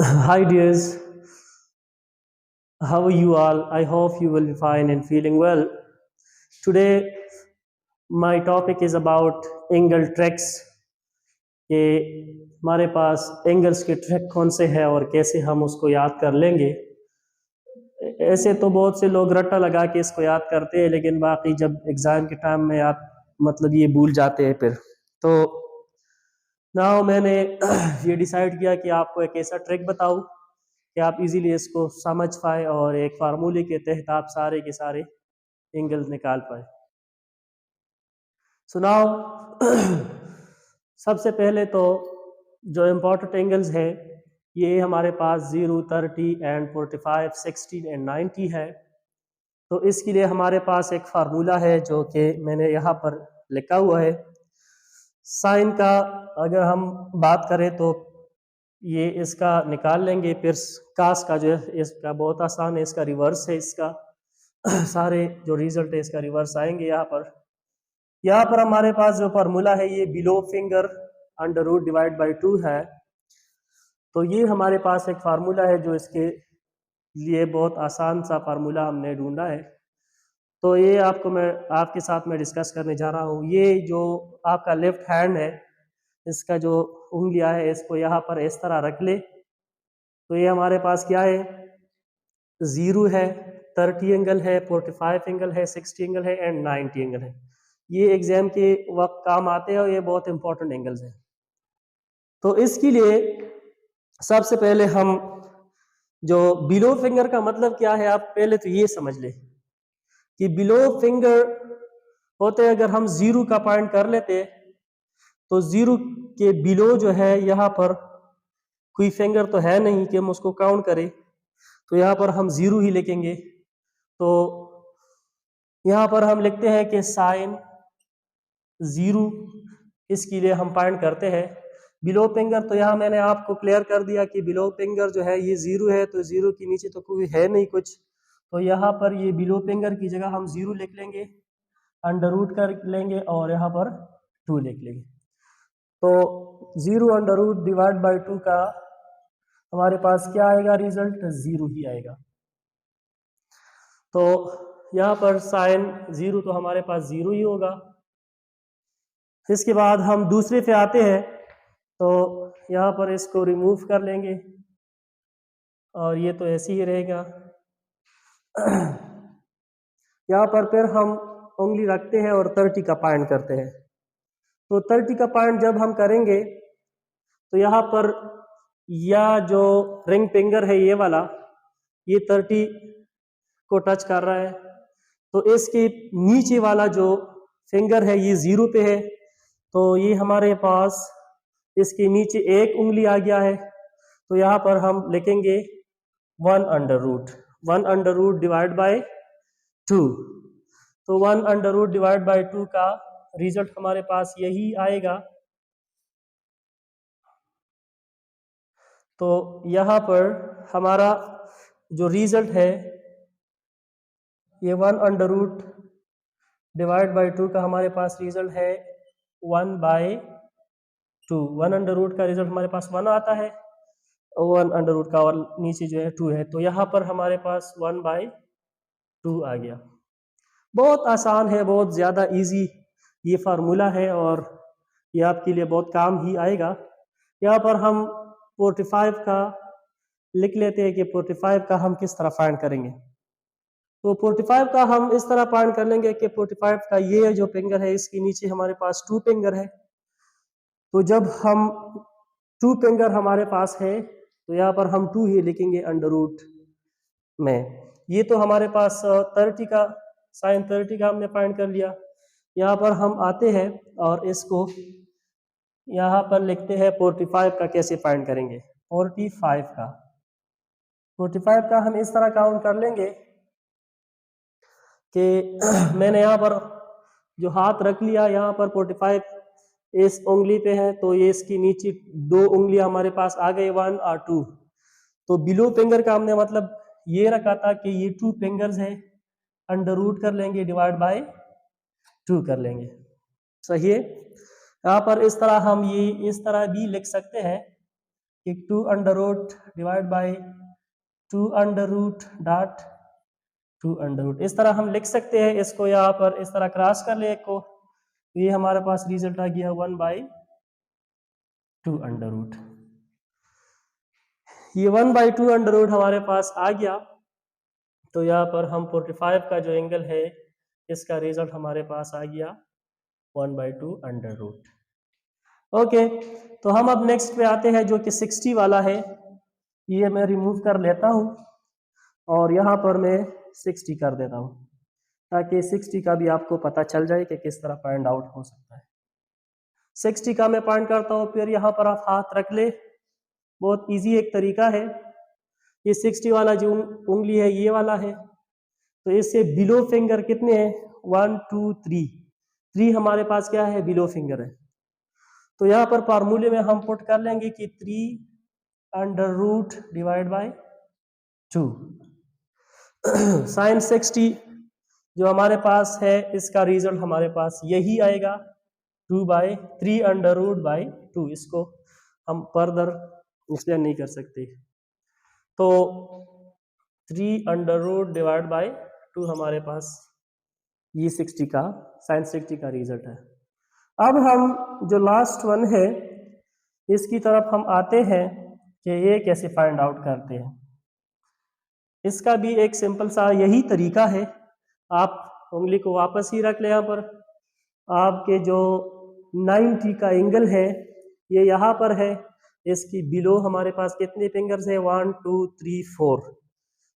Hi dears, how are you all? I hope you will be fine and feeling well. Today my topic is about angle tricks कि हमारे पास angles के track कौन से हैं और कैसे हम उसको याद कर लेंगे। ऐसे तो बहुत से लोग रट्टा लगा के इसको याद करते हैं, लेकिन बाकी जब एग्ज़ाम के टाइम में याद मतलब ये भूल जाते हैं फिर। तो नाउ मैंने ये डिसाइड किया कि आपको एक ऐसा ट्रिक बताऊं कि आप इजीली इसको समझ पाए और एक फार्मूले के तहत आप सारे के सारे एंगल्स निकाल पाए। सो नाउ सबसे पहले तो जो इम्पोर्टेंट एंगल्स है ये हमारे पास 0, 30 एंड 45, 16 एंड 90 है। तो इसके लिए हमारे पास एक फार्मूला है जो कि मैंने यहाँ पर लिखा हुआ है। साइन का अगर हम बात करें तो ये इसका निकाल लेंगे, फिर कास का जो है इसका बहुत आसान है, इसका रिवर्स है इसका सारे जो रिजल्ट है इसका रिवर्स आएंगे। यहाँ पर हमारे पास जो फार्मूला है ये below finger under root divide by 2 है। तो ये हमारे पास एक फार्मूला है जो इसके लिए बहुत आसान सा फार्मूला हमने ढूंढा है। तो ये मैं आपके साथ में डिस्कस करने जा रहा हूँ। ये जो आपका लेफ्ट हैंड है इसका जो उंगलियां है इसको यहाँ पर इस तरह रख ले। तो ये हमारे पास क्या है, 0 है, 30 एंगल है, 45 एंगल है, 60 एंगल है एंड 90 एंगल है। ये एग्जाम के वक्त काम आते हैं और ये बहुत इंपॉर्टेंट एंगल्स हैं। तो इसके लिए सबसे पहले हम जो बिलो फिंगर का मतलब क्या है आप पहले तो ये समझ ले कि बिलो फिंगर होते अगर हम 0 का पॉइंट कर लेते तो 0 के बिलो जो है यहाँ पर कोई फिंगर तो है नहीं कि हम उसको काउंट करें, तो यहाँ पर हम 0 ही लिखेंगे। तो यहाँ पर हम लिखते हैं कि साइन 0, इसके लिए हम पॉइंट करते हैं बिलो फिंगर। तो यहाँ मैंने आपको क्लियर कर दिया कि बिलो फिंगर जो है ये 0 है, तो 0 के नीचे तो कोई है नहीं कुछ, तो यहाँ पर ये बिलो फिंगर की जगह हम 0 लिख लेंगे, अंडर रूट कर लेंगे और यहाँ पर 2 लिख लेंगे। तो 0 अंडर रूट डिवाइड बाई 2 का हमारे पास क्या आएगा, रिजल्ट 0 ही आएगा। तो यहाँ पर साइन 0 तो हमारे पास 0 ही होगा। इसके बाद हम दूसरे पे आते हैं, तो यहाँ पर इसको रिमूव कर लेंगे और ये तो ऐसे ही रहेगा। यहाँ पर फिर हम उंगली रखते हैं और 30 का पॉइंट करते हैं। तो 30 का पॉइंट जब हम करेंगे तो यहाँ पर या जो रिंग फिंगर है ये वाला, ये 30 को टच कर रहा है, तो इसके नीचे वाला जो फिंगर है ये 0 पे है, तो ये हमारे पास इसके नीचे एक उंगली आ गया है। तो यहाँ पर हम लिखेंगे 1 अंडर रूट डिवाइड बाय 2। तो 1 अंडर रूट डिवाइड बाय 2 का रिजल्ट हमारे पास यही आएगा। तो यहाँ पर हमारा जो रिजल्ट है ये 1 अंडर रूट डिवाइड बाई 2 का हमारे पास रिजल्ट है 1/2। 1 अंडर रूट का रिजल्ट हमारे पास 1 आता है और 1 अंडर रूट का और नीचे जो है 2 है, तो यहाँ पर हमारे पास 1/2 आ गया। बहुत आसान है, बहुत ज़्यादा इजी ये फार्मूला है और ये आपके लिए बहुत काम ही आएगा। यहाँ पर हम 45 का लिख लेते हैं कि 45 का हम किस तरह फाइंड करेंगे। तो 45 का हम इस तरह फाइंड कर लेंगे कि 45 का ये जो फिंगर है इसके नीचे हमारे पास 2 फिंगर है। तो जब हम 2 फिंगर हमारे पास है तो यहाँ पर हम 2 ही लिखेंगे अंडर रूट में। ये तो हमारे पास 30 का साइन 30 का हमने फाइंड कर लिया। यहाँ पर हम आते हैं और इसको यहाँ पर लिखते हैं 45 का कैसे फाइंड करेंगे। 45 का हम इस तरह काउंट कर लेंगे कि मैंने यहाँ पर जो हाथ रख लिया, यहाँ पर 45 इस उंगली पे है, तो ये इसकी नीचे 2 उंगलियां हमारे पास आ गई 1 और 2। तो बिलो फिंगर का हमने मतलब ये रखा था कि ये 2 फिंगर्स है, अंडर रूट कर लेंगे डिवाइड बाय 2 कर लेंगे। सही है। यहाँ पर इस तरह हम ये इस तरह भी लिख सकते हैं कि 2 under root divide by 2 under root dot 2 under root, इस तरह हम लिख सकते हैं इसको। यहाँ पर इस तरह क्रॉस कर ले एक को, तो ये हमारे पास रिजल्ट आ गया 1/2 अंडर रूट। ये 1/2 अंडर रूट हमारे पास आ गया। तो यहाँ पर हम 45 का जो एंगल है इसका रिजल्ट हमारे पास आ गया 1/2 अंडर रूट। ओके, तो हम अब नेक्स्ट पे आते हैं जो कि 60 वाला है। ये मैं रिमूव कर लेता हूँ और यहाँ पर मैं 60 कर देता हूँ, ताकि 60 का भी आपको पता चल जाए कि किस तरह फाइंड आउट हो सकता है। 60 का मैं पॉइंट करता हूँ, फिर यहाँ पर आप हाथ रख ले। बहुत इजी एक तरीका है। ये 60 वाला जो उंगली है ये वाला है, तो इससे बिलो फिंगर कितने हैं? 1 2 3, 3 हमारे पास क्या है? बिलो फिंगर है। तो यहाँ पर फार्मूले में हम पुट कर लेंगे कि 3 under root divide by 2 sine 60 जो हमारे पास है इसका रिजल्ट हमारे पास यही आएगा 2/3 अंडर रूट बाई 2। इसको हम फर्दर एक्सप्लेन नहीं कर सकते। तो 3 अंडर रूट डिवाइड बाई 2 हमारे पास ये 60 का साइन 60 का रिजल्ट है। अब हम जो लास्ट वन है इसकी तरफ हम आते हैं कि ये कैसे फाइंड आउट करते हैं। इसका भी एक सिंपल सा यही तरीका है। आप उंगली को वापस ही रख ले। यहाँ पर आपके जो 90 का एंगल है ये यहाँ पर है। इसकी बिलो हमारे पास कितने फिंगर्स है? 1 2 3 4।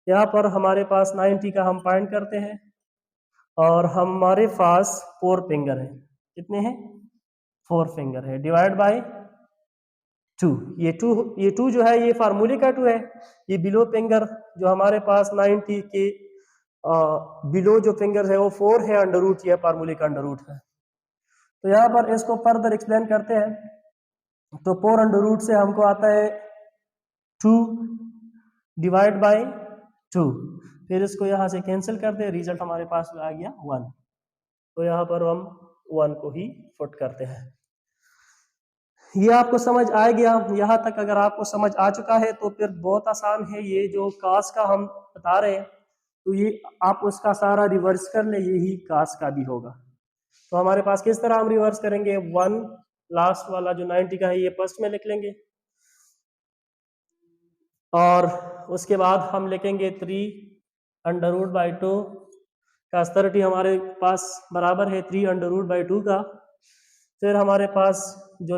यहाँ पर हमारे पास 90 का हम पॉइंट करते हैं और हमारे पास 4 फिंगर है। कितने हैं? 4 फिंगर है। Divide by 2। ये 2 जो है ये फार्मूले का 2 है। ये बिलो फिंगर जो हमारे पास 90 के बिलो जो फिंगर है वो 4 है। अंडर रूट ये फार्मूले का अंडर रूट है। तो यहाँ पर इसको फर्दर एक्सप्लेन करते हैं। तो 4 अंडर रूट से हमको आता है 2 डिवाइड बाय 2। फिर इसको यहाँ से कैंसिल करते हैं, रिजल्ट हमारे पास आ गया 1। तो यहाँ पर हम 1 को ही पुट करते हैं। ये आपको समझ आ गया? यहाँ तक अगर आपको समझ आ चुका है तो फिर बहुत आसान है। ये जो कास का हम बता रहे हैं तो ये आप उसका सारा रिवर्स कर ले, यही कास का भी होगा। तो हमारे पास किस तरह हम रिवर्स करेंगे? 1 लास्ट वाला जो 90 का है ये फर्स्ट में लिख लेंगे और उसके बाद हम लिखेंगे 3 अंडर रूट बाई 2 का 30 हमारे पास बराबर है 3 अंडर रूट बाई 2 का। फिर हमारे पास जो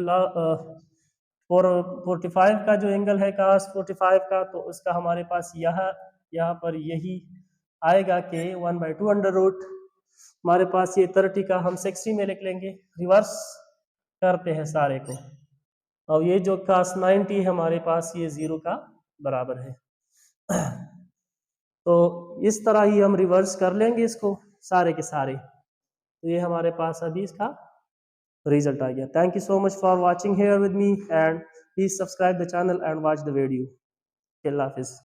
45 का जो एंगल है कास 45 का, तो उसका हमारे पास यहाँ पर यही आएगा कि 1/2 अंडर रूट। हमारे पास ये 30 का हम 60 में लिख लेंगे। रिवर्स करते हैं सारे को और ये जो कास 90 है हमारे पास ये 0 का बराबर है। तो इस तरह ही हम रिवर्स कर लेंगे इसको सारे के सारे। तो ये हमारे पास अभी इसका रिजल्ट आ गया। Thank you so much for watching here with me and please subscribe the channel and watch the video. Allah Hafiz.